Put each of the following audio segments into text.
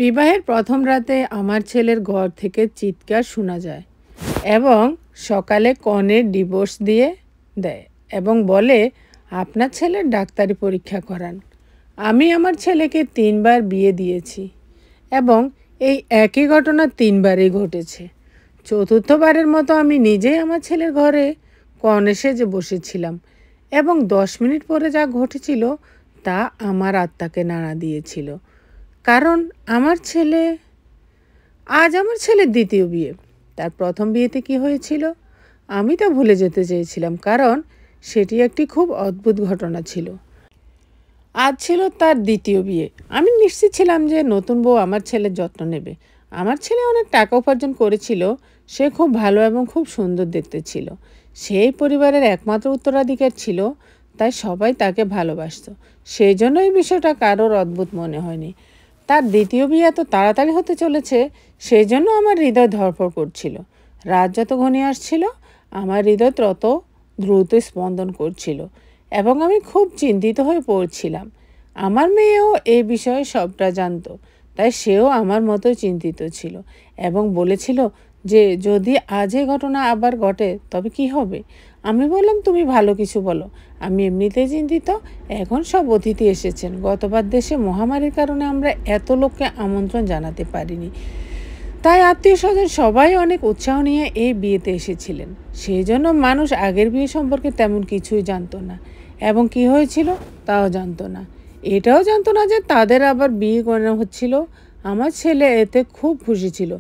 বিবাহের প্রথম রাতে আমার ছেলের ঘর থেকে চিৎকার শোনা যায় এবং সকালে কনের ডিভোর্স দিয়ে দেয় এবং বলে আপনার ছেলের ডাক্তারি পরীক্ষা করান। আমি আমার ছেলেকে 3বার বিয়ে দিয়েছি এবং এই একই ঘটনা 3বারই ঘটেছে। চতুর্থবারের মতো আমি নিজেই আমার ছেলের ঘরে কনে সেজে বসেছিলাম এবং 10 মিনিট পরে যা ঘটেছিল তা আমার আত্মাকে নাড়া দিয়েছিল। কারণ আজ আমার ছেলের দ্বিতীয় বিয়ে। তার প্রথম বিয়েতে কি হয়েছিল আমি তা ভুলে যেতে চেয়েছিলাম, কারণ সেটি একটি খুব অদ্ভুত ঘটনা ছিল। আজ ছিল তার দ্বিতীয় বিয়ে। আমি নিশ্চিত ছিলাম যে নতুন বউ আমার ছেলের যত্ন নেবে। আমার ছেলে অনেক টাকা উপার্জন করেছিল, সে খুব ভালো এবং খুব সুন্দর দেখতে ছিল। সেই পরিবারের একমাত্র উত্তরাধিকার ছিল, তাই সবাই তাকে ভালোবাসতো। সেই জন্য এই বিষয়টা কারোর অদ্ভুত মনে হয়নি। তার দ্বিতীয় বিয়ে এত তাড়াতাড়ি হতে চলেছে, সেই জন্য আমার হৃদয় ধড়ফড় করছিল। রাত যত ঘনিয়ে আসছিল আমার হৃদয় তত দ্রুত স্পন্দন করছিল এবং আমি খুব চিন্তিত হয়ে পড়ছিলাম। আমার মেয়েও এই বিষয়ে সবটা জানতো, তাই সেও আমার মতোই চিন্তিত ছিল এবং বলেছিল যে যদি আজ এই ঘটনা আবার ঘটে তবে কি হবে। আমি বললাম, তুমি ভালো কিছু বলো, আমি এমনিতেই চিন্তিত। এখন সব অতিথি এসেছেন। গতবার দেশে মহামারীর কারণে আমরা এত লোককে আমন্ত্রণ জানাতে পারিনি, তাই আত্মীয় স্বজন সবাই অনেক উৎসাহ নিয়ে এই বিয়েতে এসেছিলেন। সেই জন্য মানুষ আগের বিয়ে সম্পর্কে তেমন কিছুই জানতো না এবং কি হয়েছিল তাও জানতো না। এটাও জানতো না যে তাদের আবার বিয়ে করানো হচ্ছিল। আমার ছেলে এতে খুব খুশি ছিল,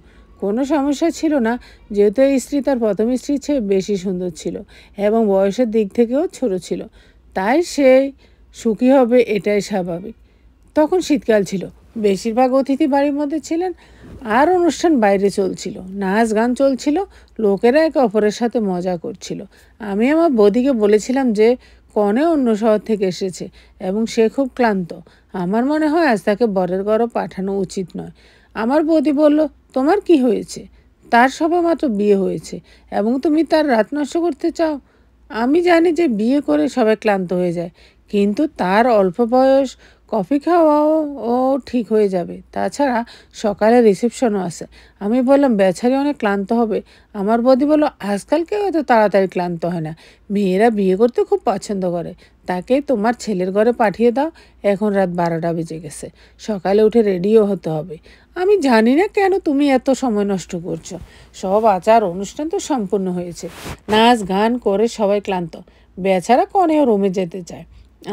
কোনো সমস্যা ছিল না, যেহেতু এই স্ত্রী তার প্রথম স্ত্রীর চেয়ে বেশি সুন্দর ছিল এবং বয়সের দিক থেকেও ছোট ছিল, তাই সে সুখী হবে এটাই স্বাভাবিক। তখন শীতকাল ছিল, বেশিরভাগ অতিথি বাড়ির মধ্যে ছিলেন আর অনুষ্ঠান বাইরে চলছিল, নাচ গান চলছিল, লোকেরা একে অপরের সাথে মজা করছিল। আমি আমার বৌদিকে বলেছিলাম যে কনে অন্য শহর থেকে এসেছে এবং সে খুব ক্লান্ত। আমার মনে হয় আজ তাকে বরের ঘরে পাঠানো উচিত নয়। আমার বৌদি বলল, তোমার কি হয়েছে? তার সবেমাত্র বিয়ে হয়েছে এবং তুমি তার রাত নষ্ট করতে চাও? আমি জানি যে বিয়ে করে সবাই ক্লান্ত হয়ে যায়, কিন্তু তার অল্প বয়স, কফি খাওয়াও ও ঠিক হয়ে যাবে। তাছাড়া সকালে রিসেপশনও আছে। আমি বললাম, বেচারি অনেক ক্লান্ত হবে। আমার বৌদি বলল, আজকাল কেউ এত তাড়াতাড়ি ক্লান্ত হয় না, মেয়েরা বিয়ে করতে খুব পছন্দ করে। তাকে তোমার ছেলের ঘরে পাঠিয়ে দাও, এখন রাত 12টা বেজে গেছে, সকালে উঠে রেডিও হতে হবে। আমি জানি না কেন তুমি এত সময় নষ্ট করছো। সব আচার অনুষ্ঠান তো সম্পূর্ণ হয়েছে, নাচ গান করে সবাই ক্লান্ত, বেচারা কনেও রুমে যেতে চায়।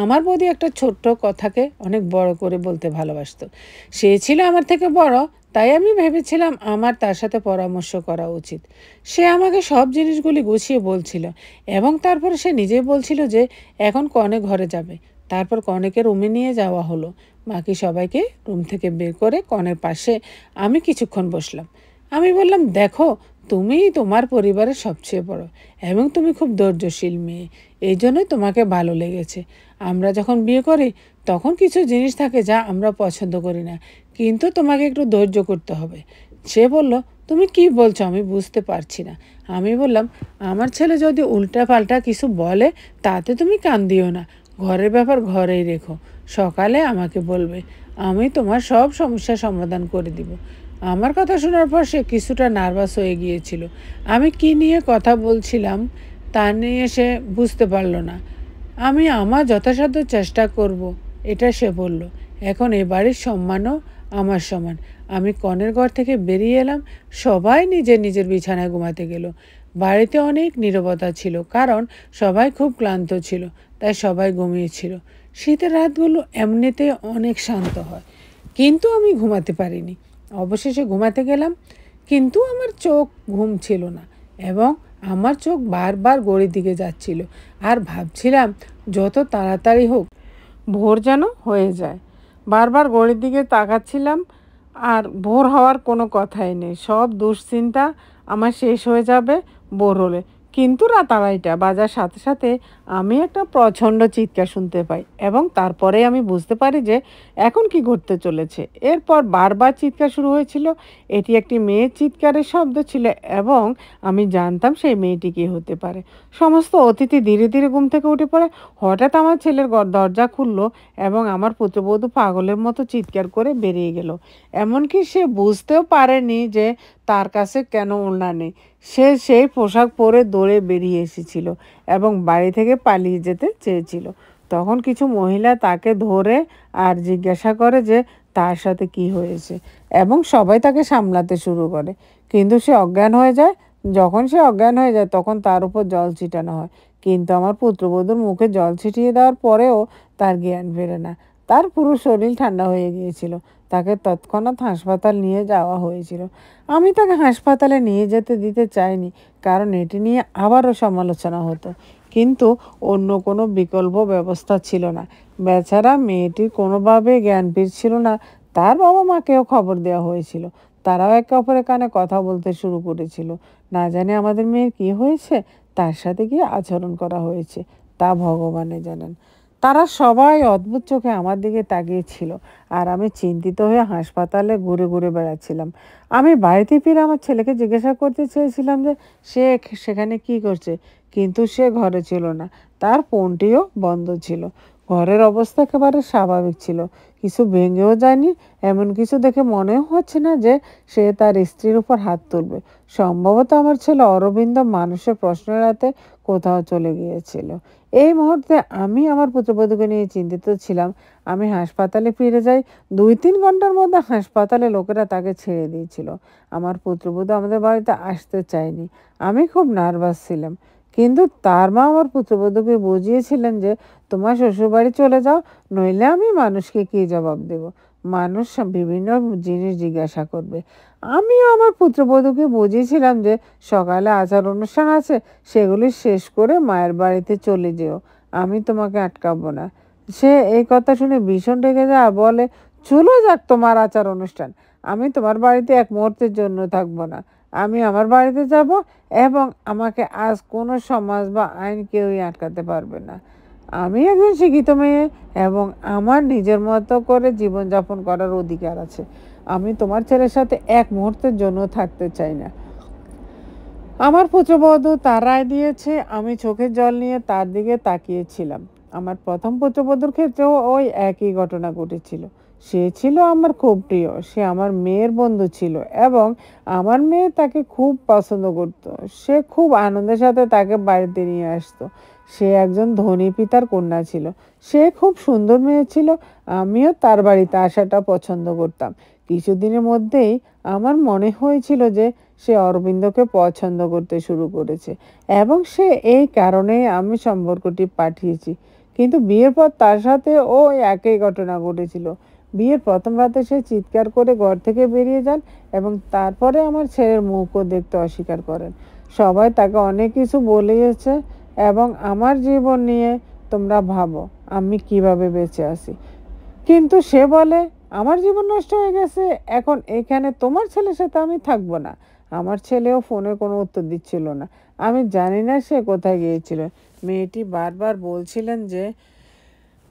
আমার বৌদি একটা ছোট্ট কথাকে অনেক বড় করে বলতে ভালোবাসতো। সে ছিল আমার থেকে বড়, তাই আমি ভেবেছিলাম আমার তার সাথে পরামর্শ করা উচিত। সে আমাকে সব জিনিসগুলি গুছিয়ে বলছিল এবং তারপরে সে নিজেই বলছিল যে এখন কনে ঘরে যাবে। তারপর কনেকে রুমে নিয়ে যাওয়া হলো। বাকি সবাইকে রুম থেকে বের করে কনের পাশে আমি কিছুক্ষণ বসলাম। আমি বললাম, দেখো, তুমি তোমার পরিবারের সবচেয়ে বড় এবং তুমি খুব ধৈর্যশীল মেয়ে, এই জন্যই তোমাকে ভালো লেগেছে। আমরা যখন বিয়ে করি তখন কিছু জিনিস থাকে যা আমরা পছন্দ করি না, কিন্তু তোমাকে একটু ধৈর্য করতে হবে। সে বলল, তুমি কি বলছো আমি বুঝতে পারছি না। আমি বললাম, আমার ছেলে যদি উল্টা পাল্টা কিছু বলে তাতে তুমি কান দিও না, ঘরের ব্যাপার ঘরেই রেখো, সকালে আমাকে বলবে, আমি তোমার সব সমস্যার সমাধান করে দিব। আমার কথা শোনার পর সে কিছুটা নার্ভাস হয়ে গিয়েছিল। আমি কি নিয়ে কথা বলছিলাম তা নিয়ে সে বুঝতে পারল না। আমি আমার যথাসাধ্য চেষ্টা করব, এটা সে বলল। এখন এ বাড়ির সম্মানও আমার সমান। আমি কনের ঘর থেকে বেরিয়ে এলাম, সবাই নিজের নিজের বিছানায় ঘুমাতে গেল। বাড়িতে অনেক নীরবতা ছিল, কারণ সবাই খুব ক্লান্ত ছিল, তাই সবাই ঘুমিয়েছিল। শীতের রাতগুলো এমনিতে অনেক শান্ত হয়, কিন্তু আমি ঘুমাতে পারিনি। অবশেষে ঘুমাতে গেলাম, কিন্তু আমার চোখ ঘুম ছিল না এবং আমার চোখ বারবার ঘড়ির দিকে যাচ্ছিল আর ভাবছিলাম যত তাড়াতাড়ি হোক ভোর যেন হয়ে যায়। বারবার ঘড়ির দিকে তাকাচ্ছিলাম আর ভোর হওয়ার কোনো কথাই নেই। সব দুশ্চিন্তা আমার শেষ হয়ে যাবে ভোর হলে, কিন্তু রাত ২:৩০ বাজার সাথে সাথে আমি একটা প্রচণ্ড চিৎকার শুনতে পাই এবং তারপরে আমি বুঝতে পারি যে এখন কি ঘটতে চলেছে। এরপর বারবার চিৎকার শুরু হয়েছিল। এটি একটি মেয়ের চিৎকারের শব্দ ছিল এবং আমি জানতাম সেই মেয়েটি কে হতে পারে। সমস্ত অতিথি ধীরে ধীরে ঘুম থেকে উঠে পড়ে। হঠাৎ আমার ছেলের দরজা খুলল এবং আমার পুত্রবধূ পাগলের মতো চিৎকার করে বেরিয়ে গেল। এমনকি সে বুঝতেও পারেনি যে তার কাছে কেন ওড়না নেই। সে সেই পোশাক পরে দৌড়ে বেরিয়ে এসেছিল এবং বাড়ি থেকে পালিয়ে যেতে চেয়েছিল। তখন কিছু মহিলা তাকে ধরে আর জিজ্ঞাসা করে যে তার সাথে কি হয়েছে এবং সবাই তাকে সামলাতে শুরু করে। কিন্তু সে অজ্ঞান হয়ে যায়। যখন সে অজ্ঞান হয়ে যায় তখন তার উপর জল ছিটানো হয়। কিন্তু আমার পুত্রবধূর মুখে জল ছিটিয়ে দেওয়ার পরেও তার জ্ঞান ফেরে না। তার পুরো শরীর ঠান্ডা হয়ে গিয়েছিল। তাকে তৎক্ষণাৎ হাসপাতাল নিয়ে যাওয়া হয়েছিল। আমি তাকে হাসপাতালে নিয়ে যেতে দিতে চাইনি, কারণ এটি নিয়ে আবারও সমালোচনা হতো। কিন্তু অন্য কোনো বিকল্প ব্যবস্থা ছিল না। বেচারা মেয়েটির কোনোভাবে জ্ঞান ফিরছিল না। তার বাবা মাকেও খবর দেওয়া হয়েছিল। তারাও একে অপরের কানে কথা বলতে শুরু করেছিল। না জানি আমাদের মেয়ের কী হয়েছে, তার সাথে কি আচরণ করা হয়েছে তা ভগবানে জানেন। তারা সবাই অদ্ভুত চোখে আমার দিকে তাকিয়েছিল আর আমি চিন্তিত হয়ে হাসপাতালে ঘুরে ঘুরে বেড়াচ্ছিলাম। আমি বাড়িতে ফিরে আমার ছেলেকে জিজ্ঞাসা করতে চেয়েছিলাম যে সে সেখানে কি করছে, কিন্তু সে ঘরে ছিল না। তার ফোনটিও বন্ধ ছিল। ঘরের অবস্থা একেবারে স্বাভাবিক ছিল, কিছু ভেঙেও যায়নি। এমন কিছু দেখে মনেও হচ্ছে না যে সে তার স্ত্রীর উপর হাত তুলবে। সম্ভবত আমার ছেলে অরবিন্দ মানুষের প্রশ্ন এড়াতে কোথাও চলে গিয়েছিল। এই মুহূর্তে আমি আমার পুত্রবধূকে নিয়ে চিন্তিত ছিলাম। আমি হাসপাতালে ফিরে যাই। ২-৩ ঘন্টার মধ্যে হাসপাতালে লোকেরা তাকে ছেড়ে দিয়েছিল। আমার পুত্রবধূ আমাদের বাড়িতে আসতে চায়নি। আমি খুব নার্ভাস ছিলাম। কিন্তু তার মা আমার পুত্রবধূকে বুঝিয়েছিলেন যে তোমার শ্বশুরবাড়ি চলে যাও, নইলে আমি মানুষকে কী জবাব দেব। মানুষ বিভিন্ন জিনিস জিজ্ঞাসা করবে। আমিও আমার পুত্রবধূকে বুঝিয়েছিলাম যে সকালে আচার অনুষ্ঠান আছে, সেগুলি শেষ করে মায়ের বাড়িতে চলে যেও, আমি তোমাকে আটকাবো না। সে এই কথা শুনে ভীষণ রেগে যায় আর বলে, চলে যাক তোমার আচার অনুষ্ঠান, আমি তোমার বাড়িতে এক মুহূর্তের জন্য থাকবো না। আমি আমার বাড়িতে যাব এবং আমাকে আজ কোনো সমাজ বা আইন কেউই আটকাতে পারবে না। আমি একজন শিক্ষিত মেয়ে এবং আমার নিজের মতো করে জীবনযাপন করার অধিকার আছে। আমি তোমার ছেলের সাথে এক মুহূর্তের জন্য থাকতে চাই না। আমার পুত্রবধূ তার রায় দিয়েছে। আমি চোখের জল নিয়ে তার দিকে তাকিয়েছিলাম। আমার প্রথম পুত্রবধূর ক্ষেত্রেও ওই একই ঘটনা ঘটেছিল। সে ছিল আমার খুব প্রিয়। সে আমার মেয়ের বন্ধু ছিল এবং আমার মেয়ে তাকে খুব পছন্দ করত। সে খুব আনন্দের সাথে তাকে বাড়িতে নিয়ে আসতো। সে একজন ধনী পিতার কন্যা ছিল। সে খুব সুন্দর মেয়ে ছিল। আমিও তার বাড়িতে আসাটা পছন্দ করতাম। কিছুদিনের মধ্যেই আমার মনে হয়েছিল যে সে অরবিন্দকে পছন্দ করতে শুরু করেছে এবং সে এই কারণেই আমি সম্পর্কটি পাঠিয়েছি। কিন্তু বিয়ের পর তার সাথে একই ঘটনা ঘটেছিল। বিয়ের প্রথম রাতে সে চিৎকার করে ঘর থেকে বেরিয়ে যান এবং তারপরে আমার ছেলের মুখও দেখতে অস্বীকার করেন। সবাই তাকে অনেক কিছু বলেছে এবং আমার জীবন নিয়ে তোমরা ভাবো আমি কিভাবে বেঁচে আছি। কিন্তু সে বলে আমার জীবন নষ্ট হয়ে গেছে, এখন এখানে তোমার ছেলের সাথে আমি থাকবো না। আমার ছেলেও ফোনে কোনো উত্তর দিচ্ছিল না। আমি জানি না সে কোথায় গিয়েছিল। মেয়েটি বারবার বলছিলেন যে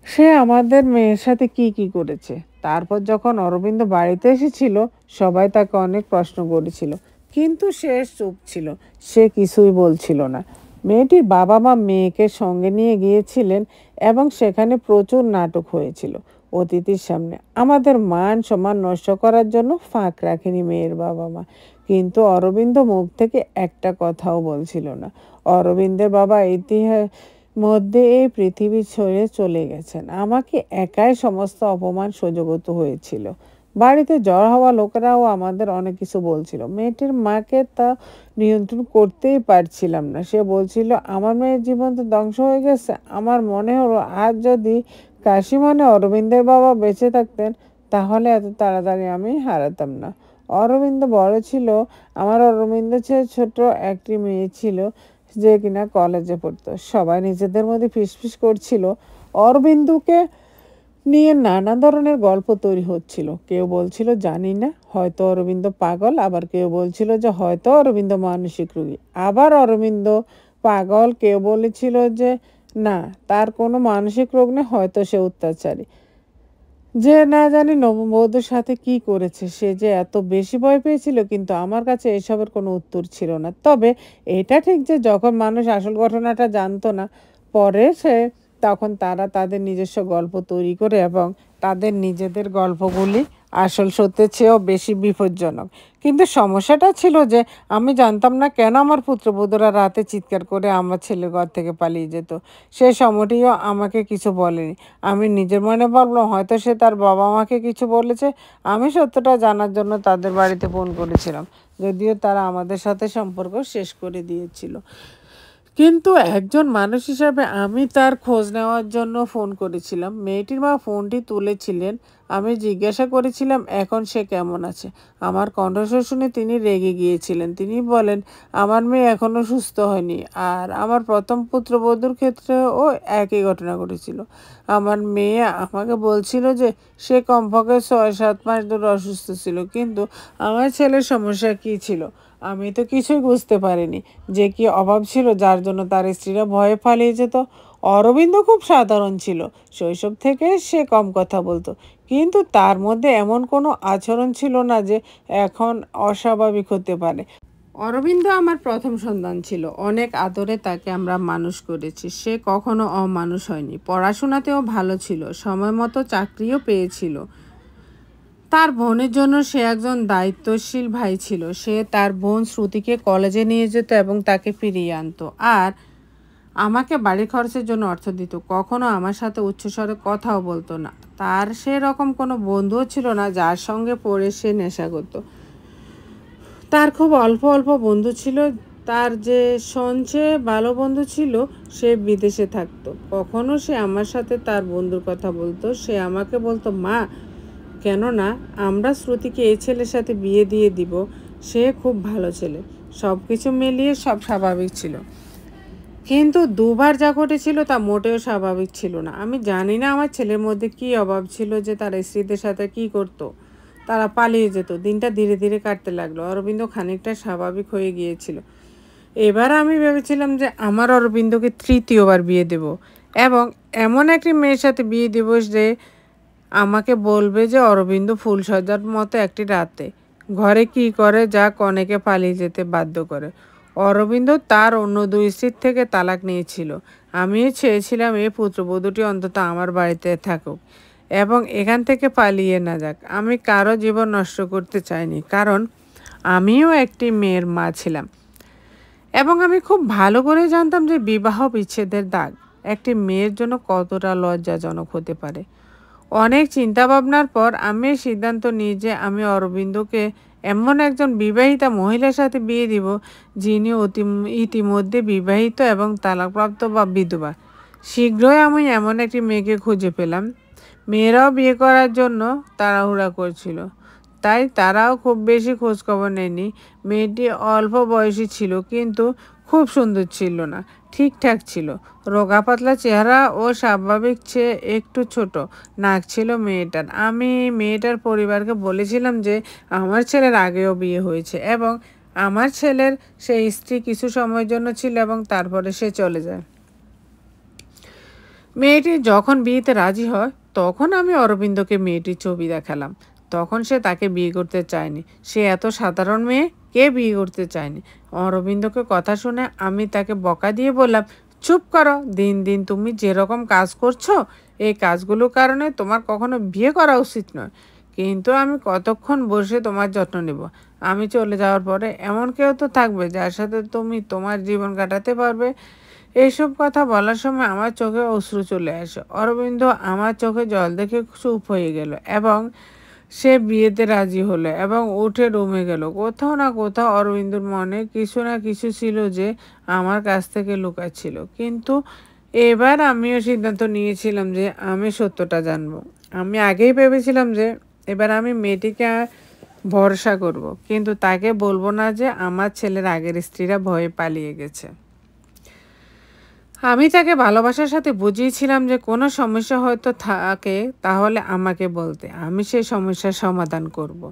সে আমাদের মেয়ের সাথে কি কি করেছে। তারপর যখন অরবিন্দ বাড়িতে এসেছিল সবাই তাকে অনেক প্রশ্ন করেছিল, কিন্তু সে চুপ ছিল। সে কিছুই বলছিল না। মেয়েটির বাবা মা মেয়েকে সঙ্গে নিয়ে গিয়েছিলেন এবং সেখানে প্রচুর নাটক হয়েছিল অতিথির সামনে। আমাদের মান সম্মান নষ্ট করার জন্য ফাঁক রাখেনি মেয়ের বাবা মা। কিন্তু অরবিন্দ মুখ থেকে একটা কথাও বলছিল না। অরবিন্দের বাবা ইতিহাস মধ্যে এই পৃথিবী ছেড়ে চলে গেছেন। আমাকে একাই সমস্ত অপমান সহ্য করতে হয়েছিল। বাড়িতে জড়ো হওয়া লোকেরাও আমাদের অনেক কিছু বলছিল। মেয়েটির মাকে তা নিয়ন্ত্রণ করতেই পারছিলাম না। সে বলছিল আমার মেয়ের জীবন তো ধ্বংস হয়ে গেছে। আমার মনে হলো আজ যদি কাশি মানে অরবিন্দের বাবা বেঁচে থাকতেন তাহলে এত তাড়াতাড়ি আমি হারাতাম না। অরবিন্দ বড় ছিল। আমার অরবিন্দ ছেলে ছোট একটি মেয়ে ছিল যে কিনা কলেজে পড়তো। সবাই নিজেদের মধ্যে ফিসফিস করছিল। অরবিন্দুকে নিয়ে নানা ধরনের গল্প তৈরি হচ্ছিল। কেউ বলছিল জানি না, হয়তো অরবিন্দ পাগল, আবার কেউ বলছিল যে হয়তো অরবিন্দ মানসিক রোগী, আবার অরবিন্দ পাগল, কেউ বলেছিল যে না, তার কোনো মানসিক রোগ নেই, হয়তো সে অত্যাচারী। যে না জানি নববধূর সাথে কি করেছে, সে যে এত বেশি ভয় পেয়েছিল, কিন্তু আমার কাছে এসবের কোনো উত্তর ছিল না। তবে এটা ঠিক যে যখন মানুষ আসল ঘটনাটা জানতো না, পরে তখন তারা তাদের নিজস্ব গল্প তৈরি করে এবং তাদের নিজেদের গল্পগুলি আসল সত্যের চেয়েও বেশি বিপজ্জনক। কিন্তু সমস্যাটা ছিল যে আমি জানতাম না কেন আমার পুত্রবধূরা রাতে চিৎকার করে আমার ছেলের ঘর থেকে পালিয়ে যেত। সে সময়টিও আমাকে কিছু বলেনি। আমি নিজের মনে ভাবলাম হয়তো সে তার বাবা মাকে কিছু বলেছে। আমি সত্যটা জানার জন্য তাদের বাড়িতে ফোন করেছিলাম, যদিও তারা আমাদের সাথে সম্পর্ক শেষ করে দিয়েছিল। কিন্তু একজন মানুষ হিসাবে আমি তার খোঁজ নেওয়ার জন্য ফোন করেছিলাম। মেয়েটির মা ফোনটি তুলেছিলেন। আমি জিজ্ঞাসা করেছিলাম এখন সে কেমন আছে। আমার কণ্ঠস্বর শুনে তিনি রেগে গিয়েছিলেন। তিনি বলেন আমার মেয়ে এখনও সুস্থ হয়নি। আর আমার প্রথম পুত্রবধূর ক্ষেত্রেও একই ঘটনা ঘটেছিল। আমার মেয়ে আমাকে বলছিল যে সে কমপক্ষে 6-7 মাস ধরে অসুস্থ ছিল। কিন্তু আমার ছেলের সমস্যা কী ছিল আমি তো কিছুই বুঝতে পারিনি। যে কি অভাব ছিল যার জন্য তার স্ত্রীরা ভয়ে পালিয়ে যেত। অরবিন্দ খুব সাধারণ ছিল। শৈশব থেকে সে কম কথা বলতো, কিন্তু তার মধ্যে এমন কোনো আচরণ ছিল না যে এখন অস্বাভাবিক হতে পারে। অরবিন্দ আমার প্রথম সন্তান ছিল। অনেক আদরে তাকে আমরা মানুষ করেছি। সে কখনো অমানুষ হয়নি। পড়াশোনাতেও ভালো ছিল, সময় মতো চাকরিও পেয়েছিল। তার বোনের জন্য সে একজন দায়িত্বশীল ভাই ছিল। সে তার বোন শ্রুতিকে কলেজে নিয়ে যেত এবং তাকে ফিরিয়ে আনতো। আর আমাকে বাড়ির খরচের জন্য অর্থ দিত। কখনো আমার সাথে উচ্চস্বরে কথাও বলতো না। তার সেরকম কোনো বন্ধুও ছিল না যার সঙ্গে পড়ে সে নেশা করতো। তার খুব অল্প অল্প বন্ধু ছিল। তার যে সঞ্চয়ে ভালো বন্ধু ছিল সে বিদেশে থাকতো। কখনো সে আমার সাথে তার বন্ধুর কথা বলতো। সে আমাকে বলতো মা, কেননা আমরা শ্রুতিকে এই ছেলের সাথে বিয়ে দিয়ে দিব। সে খুব ভালো ছেলে। সব কিছু মিলিয়ে সব স্বাভাবিক ছিল। কিন্তু দুবার যা ঘটেছিল তা মোটেও স্বাভাবিক ছিল না। আমি জানি না আমার ছেলের মধ্যে কী অভাব ছিল যে তার স্ত্রীদের সাথে কী করতো। তারা পালিয়ে যেত। দিনটা ধীরে ধীরে কাটতে লাগলো। অরবিন্দ খানিকটা স্বাভাবিক হয়ে গিয়েছিল। এবার আমি ভেবেছিলাম যে আমার অরবিন্দকে তৃতীয়বার বিয়ে দেব এবং এমন একটি মেয়ের সাথে বিয়ে দেব যে আমাকে বলবে যে অরবিন্দ ফুলসজ্জার মতো একটি রাতে ঘরে কি করে যা কনেকে পালিয়ে যেতে বাধ্য করে। অরবিন্দ তার অন্য 2 স্ত্রীর থেকে তালাক নিয়েছিল। আমিও চেয়েছিলাম এই পুত্রবধূটি অন্তত আমার বাড়িতে থাকুক এবং এখান থেকে পালিয়ে না যাক। আমি কারো জীবন নষ্ট করতে চাইনি, কারণ আমিও একটি মেয়ের মা ছিলাম এবং আমি খুব ভালো করে জানতাম যে বিবাহ বিচ্ছেদের দাগ একটি মেয়ের জন্য কতটা লজ্জাজনক হতে পারে। অনেক চিন্তাভাবনার পর আমি সিদ্ধান্ত নিই যে আমি অরবিন্দকে এমন একজন বিবাহিতা মহিলার সাথে বিয়ে দিব যিনি ইতিমধ্যে বিবাহিত এবং তালাকপ্রাপ্ত বা বিধবা। শীঘ্রই আমি এমন একটি মেয়েকে খুঁজে পেলাম। মেয়েরাও বিয়ে করার জন্য তাড়াহুড়া করছিল, তাই তারাও খুব বেশি খোঁজখবর নেয়নি। মেয়েটি অল্প বয়সী ছিল, কিন্তু খুব সুন্দর ছিল না, ঠিকঠাক ছিল। রোগা পাতলা চেহারা ও স্বাভাবিক চেয়ে একটু ছোট নাক ছিল মেয়েটার। আমি মেয়েটার পরিবারকে বলেছিলাম যে আমার ছেলের আগেও বিয়ে হয়েছে এবং আমার ছেলের সেই স্ত্রী কিছু সময়ের জন্য ছিল এবং তারপরে সে চলে যায়। মেয়েটি যখন বিয়েতে রাজি হয় তখন আমি অরবিন্দকে মেয়েটির ছবি দেখালাম। তখন সে তাকে বিয়ে করতে চায়নি। সে এত সাধারণ মেয়ে, কে বিয়ে করতে চায়নি? অরবিন্দকে কথা শুনে আমি তাকে বকা দিয়ে বললাম, চুপ করো, দিন দিন তুমি যেরকম কাজ করছো এই কাজগুলোর কারণে তোমার কখনো বিয়ে করা উচিত নয়। কিন্তু আমি কতক্ষণ বসে তোমার যত্ন নেব? আমি চলে যাওয়ার পরে এমন কেউ তো থাকবে যার সাথে তুমি তোমার জীবন কাটাতে পারবে। এইসব কথা বলার সময় আমার চোখে অশ্রু চলে আসে। অরবিন্দ আমার চোখে জল দেখে চুপ হয়ে গেল এবং সে বিয়েতে রাজি হলো এবং উঠে রুমে গেল। কোথাও না কোথাও অরবিন্দর মনে কিছু না কিছু ছিল যে আমার কাছ থেকে লুকাচ্ছিল। কিন্তু এবার আমিও সিদ্ধান্ত নিয়েছিলাম যে আমি সত্যটা জানবো। আমি আগেই ভেবেছিলাম যে এবার আমি মেয়েটিকে ভরসা করব, কিন্তু তাকে বলবো না যে আমার ছেলের আগের স্ত্রীরা ভয়ে পালিয়ে গেছে। আমি তাকে ভালোবাসার সাথে বুঝিয়েছিলাম যে কোনো সমস্যা হয়তো থাকে তাহলে আমাকে বলতে, আমি সেই সমস্যার সমাধান করব।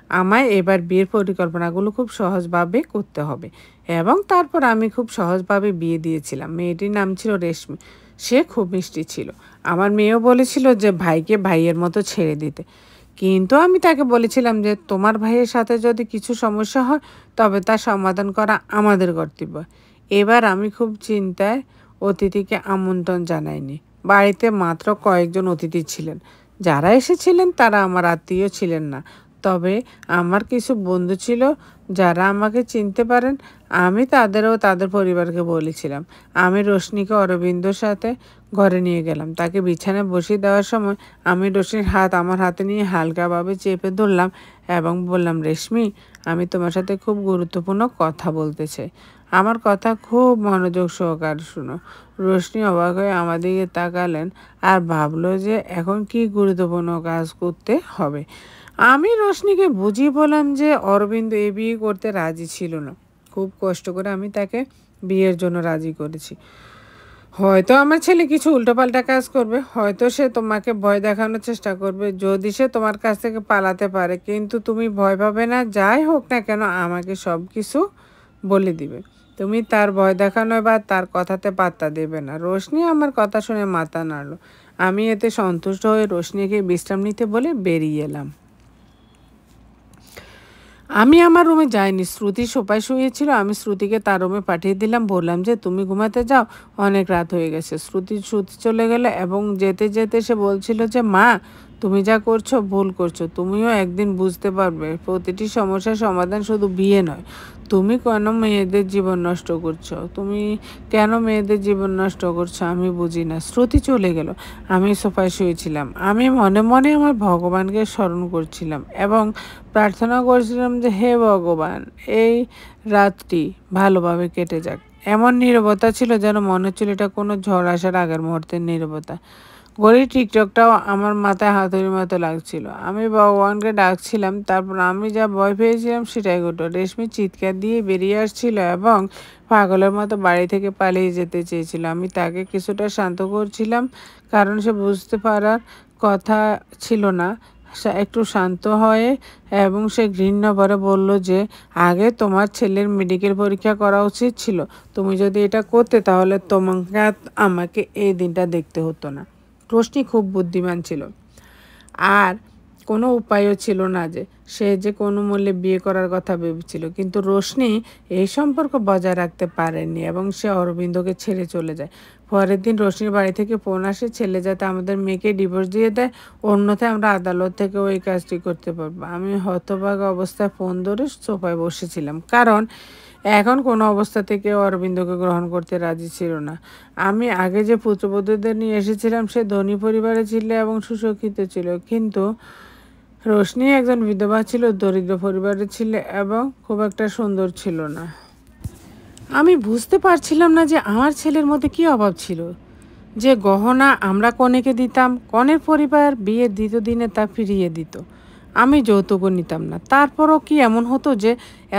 আমায় এবার বিয়ের পরিকল্পনাগুলো খুব সহজভাবে করতে হবে। এবং তারপর আমি খুব সহজভাবে বিয়ে দিয়েছিলাম। মেয়েটির নাম ছিল রেশমি। সে খুব মিষ্টি ছিল। আমার মেয়েও বলেছিল যে ভাইকে ভাইয়ের মতো ছেড়ে দিতে। কিন্তু আমি তাকে বলেছিলাম যে তোমার ভাইয়ের সাথে যদি কিছু সমস্যা হয় তবে তার সমাধান করা আমাদের কর্তব্য। এবার আমি খুব চিন্তায় অতিথিকে আমন্ত্রণ জানাইনি। বাড়িতে মাত্র কয়েকজন অতিথি ছিলেন। যারা এসেছিলেন তারা আমার আত্মীয় ছিলেন না। তবে আমার কিছু বন্ধু ছিল যারা আমাকে চিনতে পারেন। আমি তাদেরও তাদের পরিবারকে বলেছিলাম। আমি রোশনিকে অরবিন্দর সাথে ঘরে নিয়ে গেলাম। তাকে বিছানায় বসিয়ে দেওয়ার সময় আমি রোশনির হাত আমার হাতে নিয়ে হালকাভাবে চেপে ধরলাম এবং বললাম, রেশমি, আমি তোমার সাথে খুব গুরুত্বপূর্ণ কথা বলতে চাই। আমার কথা খুব মনোযোগ সহকারে শুনো। রোশনি অবাক হয়ে আমার দিকে তাকালেন আর ভাবলো যে এখন কি গুরুত্বপূর্ণ কাজ করতে হবে। আমি রোশনিকে বুঝিয়ে বললাম যে অরবিন্দ এই বিয়ে করতে রাজি ছিল না। খুব কষ্ট করে আমি তাকে বিয়ের জন্য রাজি করেছি। হয়তো আমার ছেলে কিছু উল্টোপাল্টা কাজ করবে, হয়তো সে তোমাকে ভয় দেখানোর চেষ্টা করবে, যদি সে তোমার কাছ থেকে পালাতে পারে, কিন্তু তুমি ভয় পাবে না। যাই হোক না কেন আমাকে সব কিছু বলে দিবে। তুমি তার ভয় দেখানো বা তার কথাতে পাত্তা দেবে না। রোশনি আমার কথা শুনে মাথা নাড়ল। আমি এতে সন্তুষ্ট হয়ে রোশনিকে বিশ্রাম নিতে বলে বেরিয়ে এলাম। আমি আমার রুমে যাইনি। শ্রুতি সোফায় শুয়েছিল। আমি শ্রুতিকে তার রুমে পাঠিয়ে দিলাম। বললাম যে তুমি ঘুমাতে যাও, অনেক রাত হয়ে গেছে। শ্রুতি চলে গেল এবং যেতে যেতে সে বলছিল যে মা, তুমি যা করছো ভুল করছো। তুমিও একদিন বুঝতে পারবে প্রতিটি সমস্যার সমাধান শুধু বিয়ে নয়। তুমি কেন মেয়েদের জীবন নষ্ট করছো? তুমি কেন মেয়েদের জীবন নষ্ট করছো আমি বুঝি না। শ্রুতি চলে গেল। আমি সোফায় শুয়েছিলাম। আমি মনে মনে আমার ভগবানকে স্মরণ করছিলাম এবং প্রার্থনা করছিলাম যে হে ভগবান, এই রাতটি ভালোভাবে কেটে যাক। এমন নীরবতা ছিল যেন মনে হচ্ছিল এটা কোনো ঝড় আসার আগের মুহূর্তের নীরবতা। ঘড়ির টিকটকটাও আমার মাথায় হাতুড়ির মতো লাগছিল। আমি ভগবানকে ডাকছিলাম। তারপর আমি যা ভয় পেয়েছিলাম সেটাই ঘটল। রেশমি চিৎকার দিয়ে বেরিয়ে আসছিল এবং পাগলের মতো বাড়ি থেকে পালিয়ে যেতে চেয়েছিল। আমি তাকে কিছুটা শান্ত করছিলাম, কারণ সে বুঝতে পারার কথা ছিল না। একটু শান্ত হয়ে এবং সে ঘৃণা ভরে বলল যে আগে তোমার ছেলের মেডিকেল পরীক্ষা করা উচিত ছিল। তুমি যদি এটা করতে তাহলে তোমাকে আমাকে এই দিনটা দেখতে হতো না। রোশনি খুব বুদ্ধিমান ছিল আর কোনো উপায়ও ছিল না যে সে যে কোনো মূল্যে বিয়ে করার কথা ভেবেছিল। কিন্তু রোশনি এই সম্পর্ক বজায় রাখতে পারেনি এবং সে অরবিন্দকে ছেড়ে চলে যায়। পরের দিন রোশনির বাড়ি থেকে ফোন আসে ছেলে যাতে আমাদের মেয়েকে ডিভোর্স দিয়ে দেয়, অন্যথায় আমরা আদালত থেকে ওই কাজটি করতে পারবো। আমি হতভাগা অবস্থায় ফোন ধরে সোফায় বসেছিলাম, কারণ এখন কোনো অবস্থা থেকে অরবিন্দকে গ্রহণ করতে রাজি ছিল না। আমি আগে যে পুত্রবধূদের নিয়ে এসেছিলাম সে ধনী পরিবারে ছিল এবং সুশিক্ষিত ছিল, কিন্তু রোশনি একজন বিধবা ছিল, দরিদ্র পরিবারে ছিল এবং খুব একটা সুন্দর ছিল না। আমি বুঝতে পারছিলাম না যে আমার ছেলের মধ্যে কী অভাব ছিল। যে গহনা আমরা কনেকে দিতাম, কনের পরিবার বিয়ের দ্বিতীয় দিনে তা ফিরিয়ে দিত। আমি যৌতুকও নিতাম না। তারপরও কি এমন হতো যে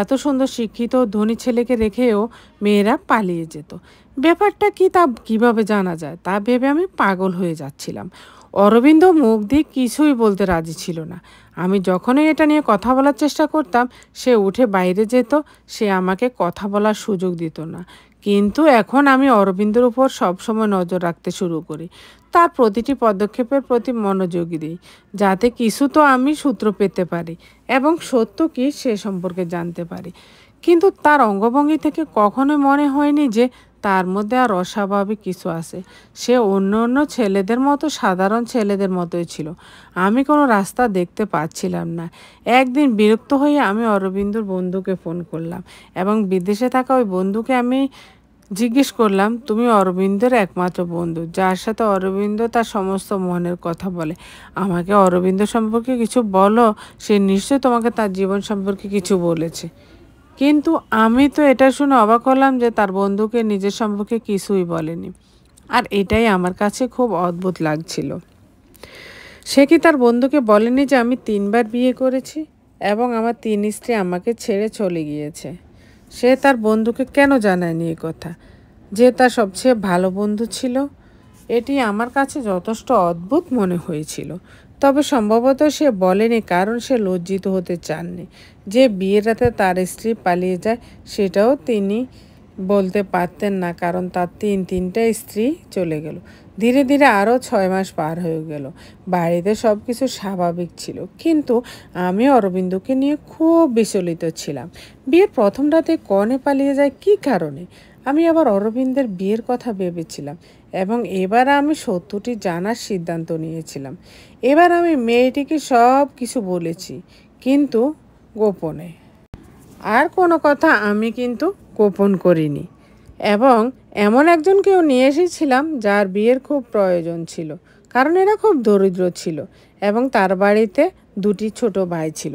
এত সুন্দর শিক্ষিত ধনী ছেলেকে রেখেও মেয়েরা পালিয়ে যেত? ব্যাপারটা কি তা কিভাবে জানা যায় তা ভেবে আমি পাগল হয়ে যাচ্ছিলাম। অরবিন্দ মুখ দিয়ে কিছুই বলতে রাজি ছিল না। আমি যখনই এটা নিয়ে কথা বলার চেষ্টা করতাম সে উঠে বাইরে যেত। সে আমাকে কথা বলার সুযোগ দিত না। কিন্তু এখন আমি অরবিন্দের উপর সবসময় নজর রাখতে শুরু করি। তার প্রতিটি পদক্ষেপের প্রতি মনোযোগী দিই, যাতে কিছু তো আমি সূত্র পেতে পারি এবং সত্য কি সে সম্পর্কে জানতে পারি। কিন্তু তার অঙ্গভঙ্গি থেকে কখনোই মনে হয়নি যে তার মধ্যে আর অস্বাভাবিক কিছু আছে। সে অন্য অন্য ছেলেদের মতো সাধারণ ছেলেদের মতোই ছিল। আমি কোনো রাস্তা দেখতে পাচ্ছিলাম না। একদিন বিরক্ত হয়ে আমি অরবিন্দর বন্ধুকে ফোন করলাম এবং বিদেশে থাকা ওই বন্ধুকে আমি জিজ্ঞেস করলাম, তুমি অরবিন্দের একমাত্র বন্ধু যার সাথে অরবিন্দ তার সমস্ত মনের কথা বলে। আমাকে অরবিন্দ সম্পর্কে কিছু বলো। সে নিশ্চয় তোমাকে তার জীবন সম্পর্কে কিছু বলেছে। কিন্তু আমি তো এটা শুনে অবাক হলাম যে তার বন্ধুকে নিজের সম্পর্কে কিছুই বলেনি। আর এটাই আমার কাছে খুব অদ্ভুত লাগছিল। সে কি তার বন্ধুকে বলেনি যে আমি 3বার বিয়ে করেছি এবং আমার 3 স্ত্রী আমাকে ছেড়ে চলে গিয়েছে? সে তার বন্ধুকে কেন জানায়নি এই কথা, যে তার সবচেয়ে ভালো বন্ধু ছিল? এটি আমার কাছে যথেষ্ট অদ্ভুত মনে হয়েছিল। তবে সম্ভবত সে বলেনি কারণ সে লজ্জিত হতে চাননি। যে বিয়ের রাতে তার স্ত্রী পালিয়ে যায় সেটাও তিনি বলতে পারতেন না, কারণ তার তিনটা স্ত্রী চলে গেল। ধীরে ধীরে আরও 6 মাস পার হয়ে গেল। বাড়িতে সব কিছু স্বাভাবিক ছিল, কিন্তু আমি অরবিন্দকে নিয়ে খুব বিচলিত ছিলাম। বিয়ের প্রথম রাতে কনে পালিয়ে যায় কী কারণে? আমি আবার অরবিন্দের বিয়ের কথা ভেবেছিলাম এবং এবার আমি সত্যটি জানার সিদ্ধান্ত নিয়েছিলাম। এবার আমি মেয়েটিকে সব কিছু বলেছি, কিন্তু গোপনে। আর কোনো কথা আমি কিন্তু গোপন করিনি, এবং এমন একজনকেও নিয়ে এসেছিলাম যার বিয়ের খুব প্রয়োজন ছিল, কারণ এরা খুব দরিদ্র ছিল এবং তার বাড়িতে 2টি ছোট ভাই ছিল।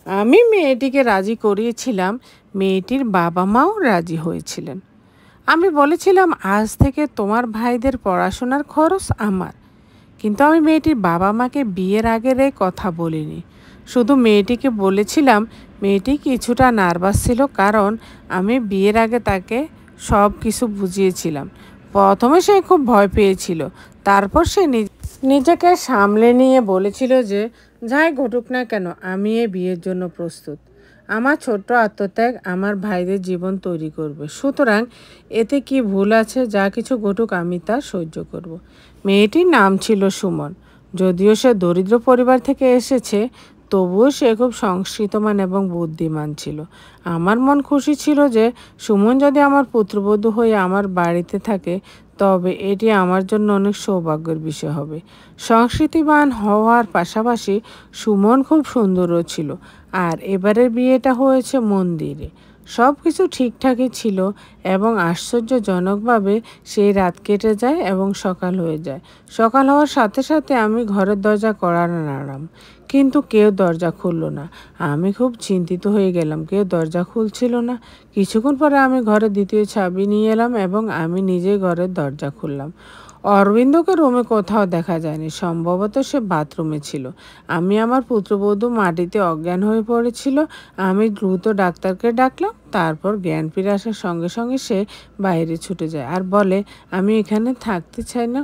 আমি মেয়েটিকে রাজি করিয়েছিলাম, মেয়েটির বাবা মাও রাজি হয়েছিলেন। আমি বলেছিলাম আজ থেকে তোমার ভাইদের পড়াশোনার খরচ আমার। কিন্তু আমি মেয়েটির বাবা মাকে বিয়ের আগের এই কথা বলিনি। শুধু মেয়েটিকে বলেছিলাম। মেয়েটি কিছুটা নার্ভাস ছিল, কারণ আমি বিয়ের আগে তাকে সব কিছু বুঝিয়েছিলাম। প্রথমে সে খুব ভয় পেয়েছিল, তারপর সে নিজেকে সামলে নিয়ে বলেছিল যে যাই ঘটুক না কেন আমি এই বিয়ের জন্য প্রস্তুত। আমার ছোট্ট আত্মত্যাগ আমার ভাইদের জীবন তৈরি করবে, সুতরাং এতে কি ভুল আছে? যা কিছু ঘটুক আমি তা সহ্য করব। মেয়েটির নাম ছিল সুমন। যদিও সে দরিদ্র পরিবার থেকে এসেছে, তবুও সে খুব সংস্কৃতমান এবং বুদ্ধিমান ছিল। আমার মন খুশি ছিল যে সুমন যদি আমার পুত্রবধূ হয়ে আমার বাড়িতে থাকে, তবে এটি আমার জন্য অনেক সৌভাগ্যের বিষয় হবে। সংস্কৃতিবান হওয়ার পাশাপাশি সুমন খুব সুন্দরও ছিল। আর এবারের বিয়েটা হয়েছে মন্দিরে। সব কিছু ঠিকঠাকই ছিল এবং আশ্চর্যজনকভাবে সেই রাত কেটে যায় এবং সকাল হয়ে যায়। সকাল হওয়ার সাথে সাথে আমি ঘরের দরজা কড়া নাড়লাম, কিন্তু কেউ দরজা খুলল না। আমি খুব চিন্তিত হয়ে গেলাম, কেউ দরজা খুলছিল না। কিছুক্ষণ পরে আমি ঘরের দ্বিতীয় চাবি নিয়ে এলাম এবং আমি নিজেই ঘরের দরজা খুললাম। অরবিন্দকে রুমে কোথাও দেখা যায়নি, সম্ভবত সে বাথরুমে ছিল। আমি আমার পুত্রবধূ মাটিতে অজ্ঞান হয়ে পড়েছিল। আমি দ্রুত ডাক্তারকে ডাকলাম। তারপর জ্ঞান ফিরে আসার সঙ্গে সঙ্গে সে বাইরে ছুটে যায় আর বলে, আমি এখানে থাকতে চাই না,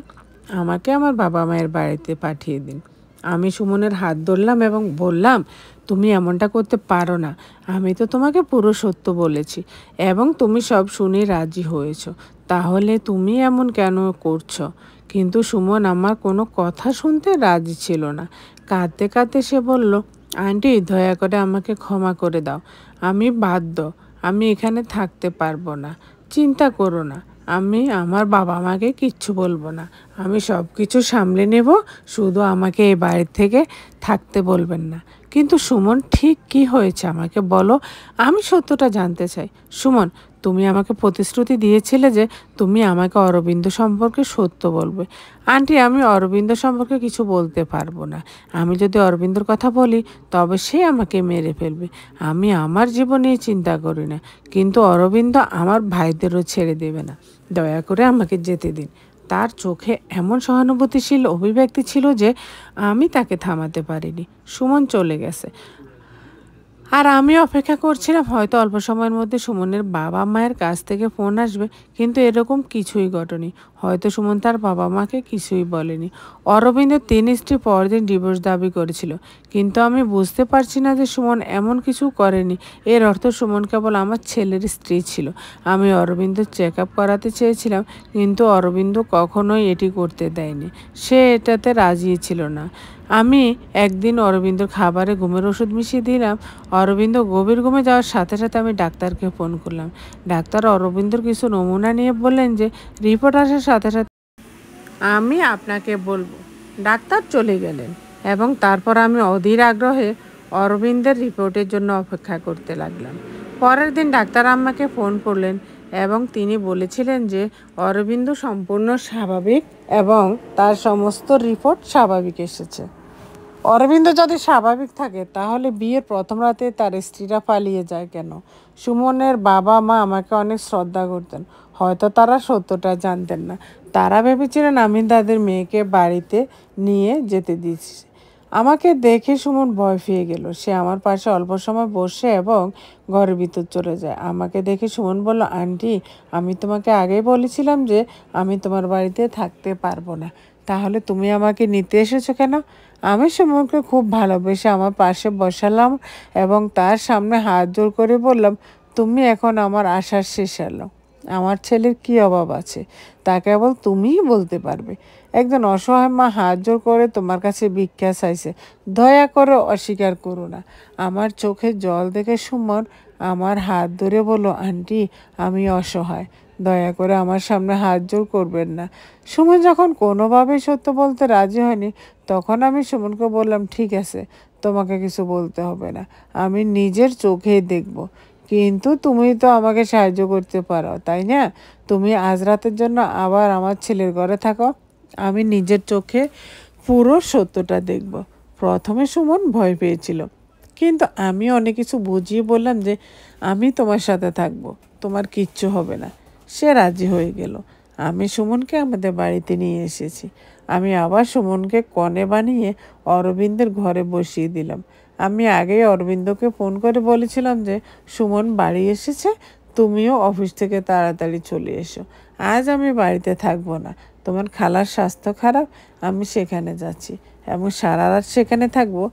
আমাকে আমার বাবা মায়ের বাড়িতে পাঠিয়ে দিন। আমি সুমনের হাত ধরলাম এবং বললাম, তুমি এমনটা করতে পারো না। আমি তো তোমাকে পুরো সত্য বলেছি এবং তুমি সব শুনে রাজি হয়েছ, তাহলে তুমি এমন কেন করছো? কিন্তু সুমন আমার কোনো কথা শুনতে রাজি ছিল না। কাঁদতে কাঁদতে সে বলল, আন্টি দয়া করে আমাকে ক্ষমা করে দাও, আমি বাধ্য, আমি এখানে থাকতে পারবো না। চিন্তা করো না, আমি আমার বাবা মাকে কিচ্ছু বলবো না, আমি সব কিছু সামলে নেব, শুধু আমাকে এই বাড়ির থেকে থাকতে বলবেন না। কিন্তু সুমন ঠিক কি হয়েছে আমাকে বলো, আমি সত্যটা জানতে চাই। সুমন, তুমি আমাকে প্রতিশ্রুতি দিয়েছিলে যে তুমি আমাকে অরবিন্দ সম্পর্কে সত্য বলবে। আন্টি আমি অরবিন্দ সম্পর্কে কিছু বলতে পারবো না। আমি যদি অরবিন্দর কথা বলি তবে সে আমাকে মেরে ফেলবে। আমি আমার জীবন নিয়ে চিন্তা করি না, কিন্তু অরবিন্দ আমার ভাইদেরও ছেড়ে দেবে না। দয়া করে আমাকে যেতে দিন। তার চোখে এমন সহানুভূতিশীল অভিব্যক্তি ছিল যে আমি তাকে থামাতে পারিনি। সুমন চলে গেছে আর আমি অপেক্ষা করছিলাম, হয়তো অল্প সময়ের মধ্যে সুমনের বাবা মায়ের কাছ থেকে ফোন আসবে, কিন্তু এরকম কিছুই ঘটেনি। হয়তো সুমন তার বাবা মাকে কিছুই বলেনি। অরবিন্দের 3 স্ত্রী পরদিন ডিভোর্স দাবি করেছিল, কিন্তু আমি বুঝতে পারছি না যে সুমন এমন কিছু করেনি। এর অর্থ সুমন কেবল আমার ছেলের স্ত্রী ছিল। আমি অরবিন্দের চেক আপ করাতে চেয়েছিলাম, কিন্তু অরবিন্দ কখনোই এটি করতে দেয়নি। সে এটাতে রাজি ছিল না। আমি একদিন অরবিন্দর খাবারে ঘুমের ওষুধ মিশিয়ে দিলাম। অরবিন্দ গভীর ঘুমে যাওয়ার সাথে সাথে আমি ডাক্তারকে ফোন করলাম। ডাক্তার অরবিন্দর কিছু নমুনা নিয়ে বললেন যে রিপোর্ট আসার সাথে সাথে আমি আপনাকে বলবো। ডাক্তার চলে গেলেন এবং তারপর আমি অধীর আগ্রহে অরবিন্দের রিপোর্টের জন্য অপেক্ষা করতে লাগলাম। পরের দিন ডাক্তার আম্মাকে ফোন করলেন এবং তিনি বলেছিলেন যে অরবিন্দ সম্পূর্ণ স্বাভাবিক এবং তার সমস্ত রিপোর্ট স্বাভাবিক এসেছে। অরবিন্দ যদি স্বাভাবিক থাকে তাহলে বিয়ের প্রথম রাতে তার স্ত্রীরা পালিয়ে যায় কেন? সুমনের বাবা মা আমাকে অনেক শ্রদ্ধা করতেন, হয়তো তারা সত্যটা জানতেন না। তারা ভেবেছিলেন আমি তাদের মেয়েকে বাড়িতে নিয়ে যেতে দিচ্ছি। আমাকে দেখে সুমন ভয় পেয়ে গেল। সে আমার পাশে অল্প সময় বসে এবং ঘরের ভিতর চলে যায়। আমাকে দেখে সুমন বলল, আন্টি আমি তোমাকে আগেই বলেছিলাম যে আমি তোমার বাড়িতে থাকতে পারবো না, তাহলে তুমি আমাকে নিতে এসেছো কেন? আমি সুমনকে খুব ভালোবেসে আমার পাশে বসালাম এবং তার সামনে হাত জোড় করে বললাম, তুমি এখন আমার আশার শেষ আলো। আমার ছেলের কি অভাব আছে তা কেবল তুমিই বলতে পারবে। একজন অসহায় মা হাত জোড় করে তোমার কাছে ভিক্ষা চাইছে, দয়া করে অস্বীকার করো না। আমার চোখে জল দেখে সুমন আমার হাত ধরে বলল, আন্টি আমি অসহায়, দয়া করে আমার সামনে হাত জোড় করবেন না। সুমন যখন কোনোভাবেই সত্য বলতে রাজি হয়নি, তখন আমি সুমনকে বললাম, ঠিক আছে, তোমাকে কিছু বলতে হবে না, আমি নিজের চোখেই দেখব। কিন্তু তুমি তো আমাকে সাহায্য করতে পারো, তাই না? তুমি আজ রাতের জন্য আবার আমার ছেলের ঘরে থাকো, আমি নিজের চোখে পুরো সত্যটা দেখব। প্রথমে সুমন ভয় পেয়েছিল, কিন্তু আমি অনেক কিছু বুঝিয়ে বললাম যে আমি তোমার সাথে থাকবো, তোমার কিচ্ছু হবে না। সে রাজি হয়ে গেল। আমি সুমনকে আমাদের বাড়িতে নিয়ে এসেছি। আমি আবার সুমনকে কনে বানিয়ে অরবিন্দের ঘরে বসিয়ে দিলাম। আমি আগেই অরবিন্দকে ফোন করে বলেছিলাম যে সুমন বাড়ি এসেছে, তুমিও অফিস থেকে তাড়াতাড়ি চলে এসো। আজ আমি বাড়িতে থাকবো না, তোমার খালার স্বাস্থ্য খারাপ, আমি সেখানে যাচ্ছি এবং সারা রাত সেখানে থাকবো।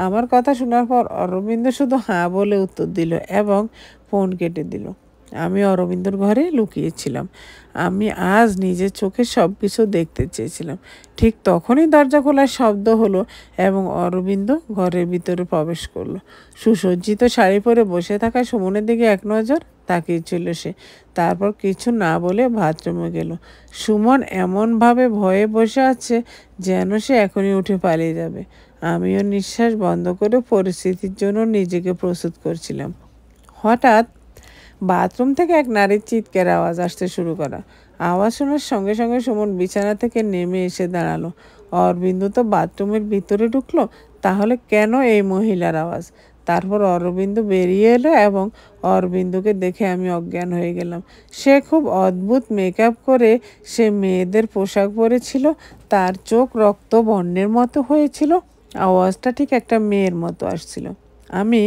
আমার কথা শোনার পর অরবিন্দ শুধু হাঁ বলে উত্তর দিল এবং ফোন কেটে দিল। আমি অরবিন্দর ঘরে লুকিয়েছিলাম। আমি আজ নিজের চোখে সব কিছু দেখতে চেয়েছিলাম। ঠিক তখনই দরজা খোলার শব্দ হলো এবং অরবিন্দ ঘরের ভিতরে প্রবেশ করলো। সুসজ্জিত শাড়ি পরে বসে থাকা সুমনের দিকে এক নজর তাকিয়েছিল সে, তারপর কিছু না বলে বাথরুমে গেল। সুমন এমনভাবে ভয়ে বসে আছে যেন সে এখনই উঠে পালিয়ে যাবে। আমিও নিঃশ্বাস বন্ধ করে পরিস্থিতির জন্য নিজেকে প্রস্তুত করছিলাম। হঠাৎ বাথরুম থেকে এক নারীর চিৎকার আওয়াজ আসতে শুরু করা। আওয়াজ শোনার সঙ্গে সঙ্গে সুমন বিছানা থেকে নেমে এসে দাঁড়ালো। অরবিন্দ তো বাথরুমের ভিতরে ঢুকলো, তাহলে কেন এই মহিলার আওয়াজ? তারপর অরবিন্দ বেরিয়ে এলো এবং অরবিন্দকে দেখে আমি অজ্ঞান হয়ে গেলাম। সে খুব অদ্ভুত মেকআপ করে, সে মেয়েদের পোশাক পরেছিল, তার চোখ রক্ত বর্ণের মতো হয়েছিল, আওয়াজটা ঠিক একটা মেয়ের মতো আসছিল। আমি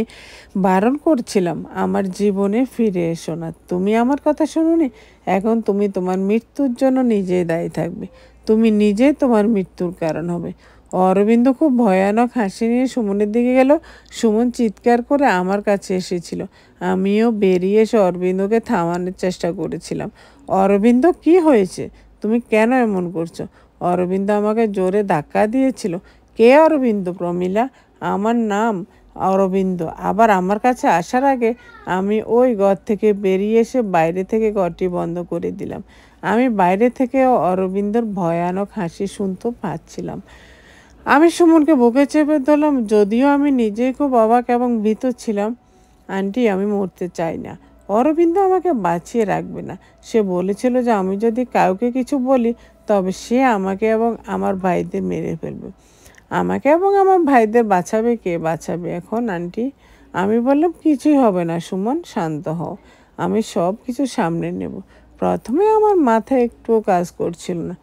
বারণ করছিলাম, আমার জীবনে ফিরে এসো না, তুমি আমার কথা শুনোনি, এখন তুমি তোমার মৃত্যুর জন্য নিজেই দায়ী থাকবে, তুমি নিজেই তোমার মৃত্যুর কারণ হবে। অরবিন্দ খুব ভয়ানক হাসি নিয়ে সুমনের দিকে গেল। সুমন চিৎকার করে আমার কাছে এসেছিল। আমিও বেরিয়ে এসে অরবিন্দকে থামানোর চেষ্টা করেছিলাম। অরবিন্দ কি হয়েছে? তুমি কেন এমন করছো? অরবিন্দ আমাকে জোরে ধাক্কা দিয়েছিল। কে অরবিন্দ? প্রমীলা, আমার নাম অরবিন্দ। আবার আমার কাছে আসার আগে আমি ওই ঘর থেকে বেরিয়ে এসে বাইরে থেকে ঘরটি বন্ধ করে দিলাম। আমি বাইরে থেকেও অরবিন্দর ভয়ানক হাসি শুনতে পাচ্ছিলাম। আমি সুমনকে বুকে চেপে ধরলাম, যদিও আমি নিজেই খুব অবাক এবং ভীত ছিলাম। আন্টি আমি মরতে চাই না, অরবিন্দ আমাকে বাঁচিয়ে রাখবে না। সে বলেছিল যে আমি যদি কাউকে কিছু বলি তবে সে আমাকে এবং আমার ভাইদের মেরে ফেলবে। আমাকে এবং আমার ভাইদের বাঁচাবে কে? বাঁচাবে এখন আন্টি? আমি বললাম, কিছুই হবে না সুমন, শান্ত হও, আমি সব কিছু সামনে নেব। প্রথমে আমার মাথায় একটুও কাজ করছিল না,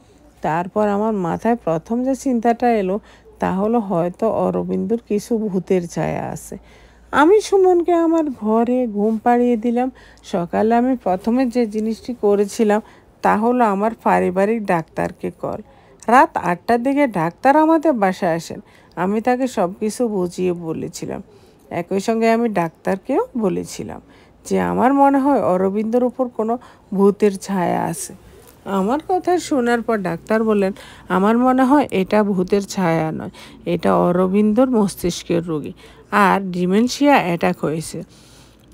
তারপর আমার মাথায় প্রথম যে চিন্তাটা এলো তা হলো হয়তো অরবিন্দর কিছু ভূতের ছায়া আছে। আমি সুমনকে আমার ঘরে ঘুম পাড়িয়ে দিলাম। সকালে আমি প্রথমে যে জিনিসটি করেছিলাম তা হলো আমার পারিবারিক ডাক্তারকে কল। রাত 8টার দিকে ডাক্তার আমাদের বাসায় আসেন। আমি তাকে সব কিছু বুঝিয়ে বলেছিলাম। একই সঙ্গে আমি ডাক্তারকেও বলেছিলাম যে আমার মনে হয় অরবিন্দর উপর কোনো ভূতের ছায়া আছে। আমার কথা শোনার পর ডাক্তার বললেন, আমার মনে হয় এটা ভূতের ছায়া নয়, এটা অরবিন্দর মস্তিষ্কের রোগী আর ডিমেনশিয়া অ্যাটাক হয়েছে।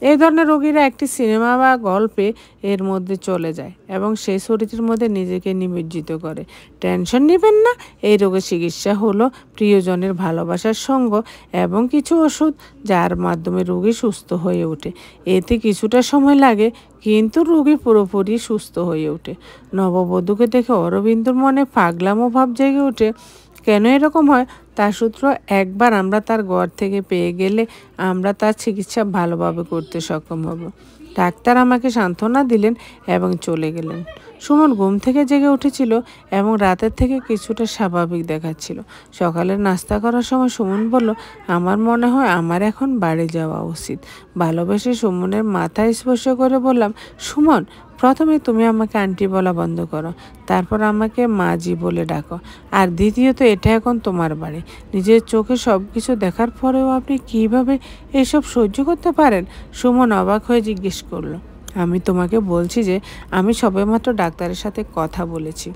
এই ধরনের রোগীরা একটি সিনেমা বা গল্পে এর মধ্যে চলে যায় এবং সেই চরিত্রের মধ্যে নিজেকে নিমজ্জিত করে। টেনশন নেবেন না, এই রোগের চিকিৎসা হলো প্রিয়জনের ভালোবাসার সঙ্গ এবং কিছু ওষুধ, যার মাধ্যমে রোগী সুস্থ হয়ে ওঠে। এতে কিছুটা সময় লাগে কিন্তু রোগী পুরোপুরি সুস্থ হয়ে ওঠে। নববধূকে দেখে অরবিন্দর মনে পাগলামো ভাব জেগে ওঠে। কেন এরকম হয় তার সূত্র একবার আমরা তার ঘর থেকে পেয়ে গেলে আমরা তার চিকিৎসা ভালোভাবে করতে সক্ষম হব। ডাক্তার আমাকে সান্ত্বনা দিলেন এবং চলে গেলেন। সুমন ঘুম থেকে জেগে উঠেছিল এবং রাতের থেকে কিছুটা স্বাভাবিক দেখাচ্ছিল। সকালে নাস্তা করার সময় সুমন বলল, আমার মনে হয় আমার এখন বাড়ি যাওয়া উচিত। ভালোবেসে সুমনের মাথায় স্পর্শ করে বললাম, সুমন প্রথমে তুমি আমাকে আন্টি বলা বন্ধ করো, তারপর আমাকে মাজি বলে ডাকো, আর দ্বিতীয়ত এটা এখন তোমার বাড়ি। নিজের চোখে সব কিছু দেখার পরেও আপনি কিভাবে এসব সহ্য করতে পারেন? সুমন অবাক হয়ে জিজ্ঞেস করলো। আমি তোমাকে বলছি যে আমি সবেমাত্র ডাক্তারের সাথে কথা বলেছি।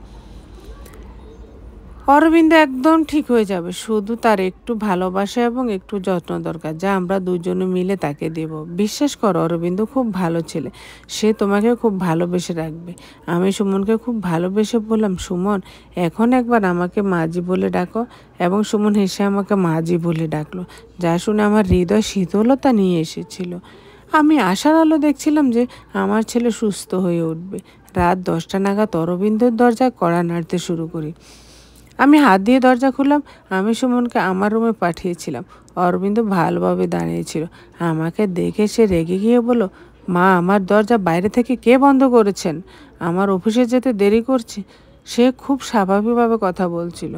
অরবিন্দ একদম ঠিক হয়ে যাবে, শুধু তার একটু ভালোবাসা এবং একটু যত্ন দরকার, যা আমরা দুজনে মিলে তাকে দেব। বিশ্বাস করো, অরবিন্দ খুব ভালো ছেলে, সে তোমাকে খুব ভালোবেসে রাখবে। আমি সুমনকে খুব ভালোবেসে বললাম, সুমন এখন একবার আমাকে মাজি বলে ডাকো। এবং সুমন হেসে আমাকে মাজি বলে ডাকলো, যা শুনে আমার হৃদয় শীতলতা নিয়ে এসেছিল। আমি আশার আলো দেখছিলাম যে আমার ছেলে সুস্থ হয়ে উঠবে। রাত 10টা নাগাদ অরবিন্দের দরজায় কড়া নাড়তে শুরু করি। আমি হাত দিয়ে দরজা খুললাম। আমি সুমনকে আমার রুমে পাঠিয়েছিলাম। অরবিন্দ ভালোভাবে দাঁড়িয়েছিল। আমাকে দেখে সে রেগে গিয়ে বলল, মা, আমার দরজা বাইরে থেকে কে বন্ধ করেছেন? আমার অফিসে যেতে দেরি করছে। সে খুব স্বাভাবিকভাবে কথা বলছিল।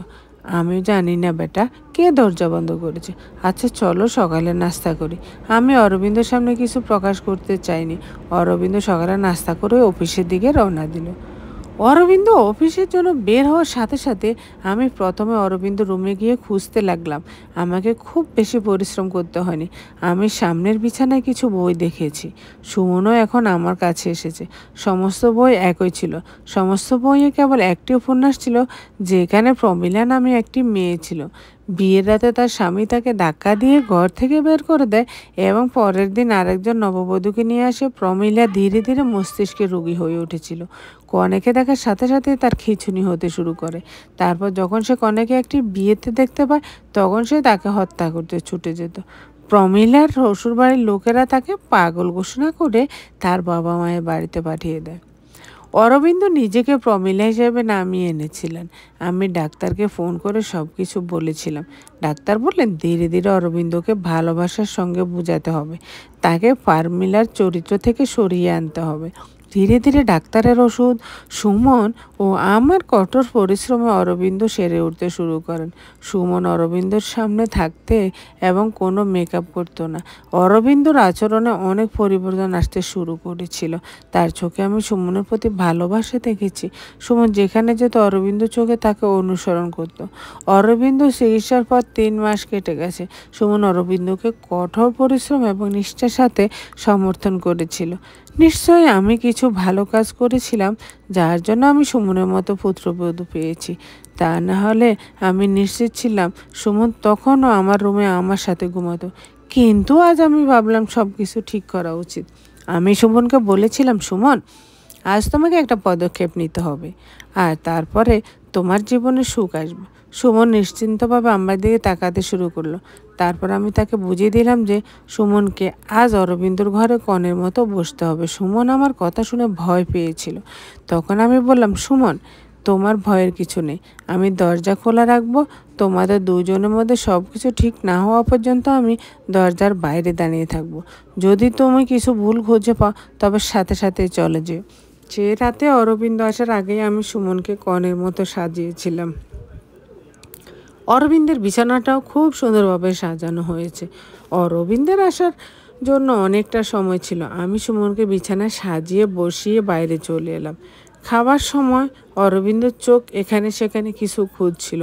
আমি জানি না বেটা, কে দরজা বন্ধ করেছে। আচ্ছা চলো সকালে নাস্তা করি। আমি অরবিন্দের সামনে কিছু প্রকাশ করতে চাইনি। অরবিন্দ সকালে নাস্তা করে অফিসের দিকে রওনা দিল। অরবিন্দ অফিসের জন্য বের হওয়ার সাথে সাথে আমি প্রথমে অরবিন্দ রুমে গিয়ে খুঁজতে লাগলাম। আমাকে খুব বেশি পরিশ্রম করতে হয়নি। আমি সামনের বিছানায় কিছু বই দেখেছি। সুমনও এখন আমার কাছে এসেছে। সমস্ত বই একই ছিল। সমস্ত বইয়ে কেবল একটি উপন্যাস ছিল, যেখানে প্রমিলা নামে একটি মেয়ে ছিল। বিয়ের রাতে তার স্বামী তাকে ধাক্কা দিয়ে ঘর থেকে বের করে দেয় এবং পরের দিন আরেকজন নববধূকে নিয়ে আসে। প্রমিলা ধীরে ধীরে মস্তিষ্কের রোগী হয়ে উঠেছিল। কনেকে দেখার সাথে সাথে তার খিঁচুনি হতে শুরু করে। তারপর যখন সে কনেকে একটি বিয়েতে দেখতে পায়, তখন সে তাকে হত্যা করতে ছুটে যেত। প্রমিলার শ্বশুরবাড়ির লোকেরা তাকে পাগল ঘোষণা করে তার বাবা মায়ের বাড়িতে পাঠিয়ে দেয়। অরবিন্দ নিজেকে প্রমিলা হিসেবে নামিয়ে এনেছিলেন। আমি ডাক্তারকে ফোন করে সব কিছু বলেছিলাম। ডাক্তার বললেন, ধীরে ধীরে অরবিন্দকে ভালোবাসার সঙ্গে বোঝাতে হবে। তাকে প্রমিলার চরিত্র থেকে সরিয়ে আনতে হবে। ধীরে ধীরে ডাক্তারের ওষুধ, সুমন ও আমার কঠোর পরিশ্রমে অরবিন্দ সেরে উঠতে শুরু করেন। সুমন অরবিন্দর সামনে থাকতে এবং কোনো মেকআপ করতো না। অরবিন্দর আচরণে অনেক পরিবর্তন আসতে শুরু করেছিল। তার চোখে আমি সুমনের প্রতি ভালোবাসা দেখেছি। সুমন যেখানে যেত অরবিন্দ চোখে তাকে অনুসরণ করত। অরবিন্দ চিকিৎসার পর 3 মাস কেটে গেছে। সুমন অরবিন্দকে কঠোর পরিশ্রম এবং নিষ্ঠার সাথে সমর্থন করেছিল। নিশ্চয়ই আমি কিছু ভালো কাজ করেছিলাম, যার জন্য আমি সুমনের মতো পুত্রবধূ পেয়েছি। তা না হলে আমি নিশ্চিত ছিলাম সুমন তখনও আমার রুমে আমার সাথে ঘুমাতো। কিন্তু আজ আমি ভাবলাম সব কিছু ঠিক করা উচিত। আমি সুমনকে বলেছিলাম, সুমন, আজ তোমাকে একটা পদক্ষেপ নিতে হবে, আর তারপরে তোমার জীবনে সুখ আসবে। সুমন নিশ্চিন্তভাবে আমার দিকে তাকাতে শুরু করলো। তারপর আমি তাকে বুঝিয়ে দিলাম যে সুমনকে আজ অরবিন্দর ঘরে কনের মতো বসতে হবে। সুমন আমার কথা শুনে ভয় পেয়েছিল। তখন আমি বললাম, সুমন, তোমার ভয়ের কিছু নেই। আমি দরজা খোলা রাখবো। তোমাদের দুজনের মধ্যে সব কিছু ঠিক না হওয়া পর্যন্ত আমি দরজার বাইরে দাঁড়িয়ে থাকবো। যদি তুমি কিছু ভুল খুঁজে পাও, তবে সাথে সাথে চলে যেও। সে রাতে অরবিন্দ আসার আগেই আমি সুমনকে কনের মতো সাজিয়েছিলাম। অরবিন্দের বিছানাটাও খুব সুন্দরভাবে সাজানো হয়েছে। অরবিন্দের আসার জন্য অনেকটা সময় ছিল। আমি সুমনকে বিছানায় সাজিয়ে বসিয়ে বাইরে চলে এলাম। খাবার সময় অরবিন্দর চোখ এখানে সেখানে কিছু খুঁজছিল।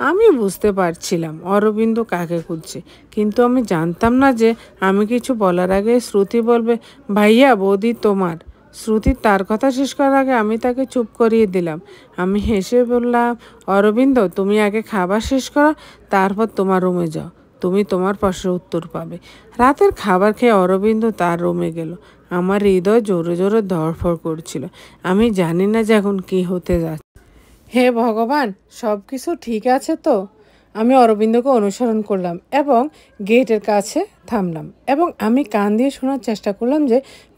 আমি বুঝতে পারছিলাম অরবিন্দ কাকে খুঁজছে, কিন্তু আমি জানতাম না যে আমি কিছু বলার আগে শ্রুতি বলবে, ভাইয়া, বৌদি তোমার। শ্রুতি তার কথা শেষ করার আগে আমি তাকে চুপ করিয়ে দিলাম। আমি হেসে বললাম, অরবিন্দ, তুমি আগে খাবার শেষ করো, তারপর তোমার রুমে যাও। তুমি তোমার প্রশ্নের উত্তর পাবে। রাতের খাবার খেয়ে অরবিন্দ তার রুমে গেল। আমার হৃদয় জোরে জোরে ধড়ফড় করছিল। আমি জানি না যে এখন কী হতে যাচ্ছে। হে ভগবান, সব কিছু ঠিক আছে তো? আমি অরবিন্দকে অনুসরণ করলাম এবং গেটের কাছে থামলাম এবং আমি কান দিয়ে শোনার চেষ্টা করলাম যে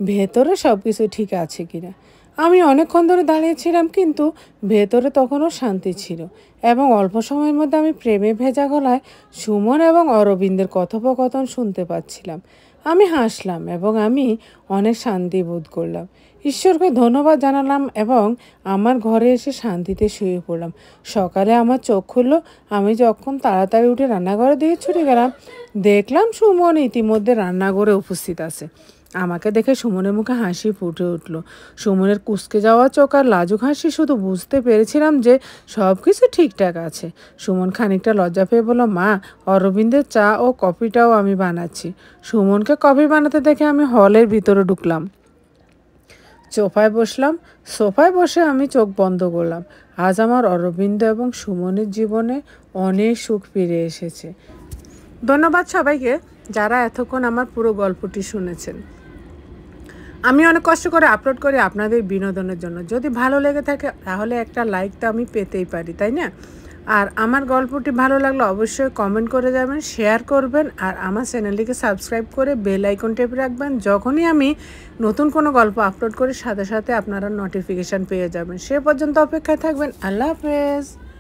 ভেতরে সব কিছু ঠিক আছে কিনা। আমি অনেকক্ষণ ধরে দাঁড়িয়েছিলাম, কিন্তু ভেতরে তখনও শান্তি ছিল এবং অল্প সময়ের মধ্যে আমি প্রেমে ভেজা গলায় সুমন এবং অরবিন্দের কথোপকথন শুনতে পাচ্ছিলাম। আমি হাসলাম এবং আমি অনেক শান্তি বোধ করলাম। ঈশ্বরকে ধন্যবাদ জানালাম এবং আমার ঘরে এসে শান্তিতে শুয়ে পড়লাম। সকালে আমার চোখ খুললো। আমি যখন তাড়াতাড়ি উঠে রান্নাঘরে দিয়ে ছুটে গেলাম, দেখলাম সুমন ইতিমধ্যে রান্নাঘরে উপস্থিত আছে। আমাকে দেখে সুমনের মুখে হাসি ফুটে উঠল। সুমনের কুঁচকে যাওয়া চোখ আর লাজুক হাসি শুধু বুঝতে পেরেছিলাম যে সব কিছু ঠিকঠাক আছে। সুমন খানিকটা লজ্জা পেয়ে বলল, মা, অরবিন্দের চা ও কফিটাও আমি বানাচ্ছি। সুমনকে কফি বানাতে দেখে আমি হলের ভিতরে ঢুকলাম। সোফায় বসে আমি চোখ বন্ধ করলাম। আজ আমার অরবিন্দ এবং সুমনের জীবনে অনেক সুখ ফিরে এসেছে। ধন্যবাদ সবাইকে যারা এতক্ষণ আমার পুরো গল্পটি শুনেছেন। আমি অনেক কষ্ট করে আপলোড করি আপনাদের বিনোদনের জন্য। যদি ভালো লেগে থাকে তাহলে একটা লাইক তো আমি পেতেই পারি, তাই না? আর আমার গল্পটি ভালো লাগলে অবশ্যই কমেন্ট করে যাবেন, শেয়ার করবেন, আর আমার চ্যানেলটিকে সাবস্ক্রাইব করে বেল আইকন টেপে রাখবেন। যখনই আমি নতুন কোনো গল্প আপলোড করি সাথে সাথে আপনারা নোটিফিকেশান পেয়ে যাবেন। সে পর্যন্ত অপেক্ষায় থাকবেন। আল্লাহ হাফেজ।